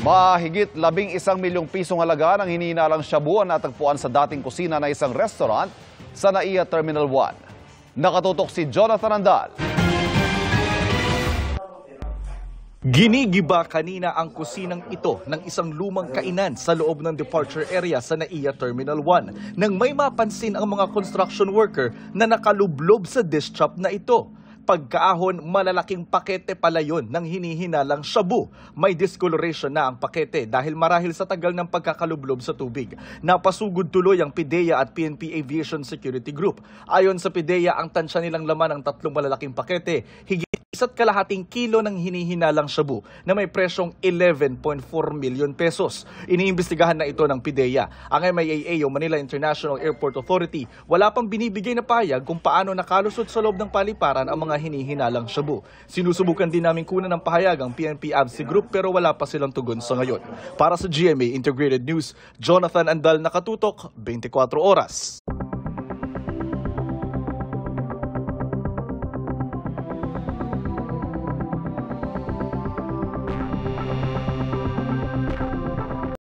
Mahigit 11 milyong pisong halaga ng hinihinalang shabu ang natagpuan sa dating kusina na isang restaurant sa NAIA Terminal 1. Nakatutok si Jonathan Andal. Ginigiba kanina ang kusinang ito ng isang lumang kainan sa loob ng departure area sa NAIA Terminal 1 nang may mapansin ang mga construction worker na nakalublob sa dish shop na ito. Pagkaahon, malalaking pakete pala yun ng hinihinalang shabu. May discoloration na ang pakete dahil marahil sa tagal ng pagkakalublob sa tubig. Napasugod tuloy ang PIDEA at PNP Aviation Security Group. Ayon sa PIDEA, ang tansya nilang laman ng 3 malalaking pakete, higit 1.5 kilo ng hinihinalang shabu na may presyong 11.4 milyon pesos. Iniimbestigahan na ito ng PIDEA. Ang MIAA o Manila International Airport Authority wala pang binibigay na payag kung paano nakalusot sa loob ng paliparan ang mga hinihinalang shabu. Sinusubukan din namin kunan ng pahayag ang PNP ABSI Group pero wala pa silang tugon sa ngayon. Para sa GMA Integrated News, Jonathan Andal, nakatutok, 24 oras.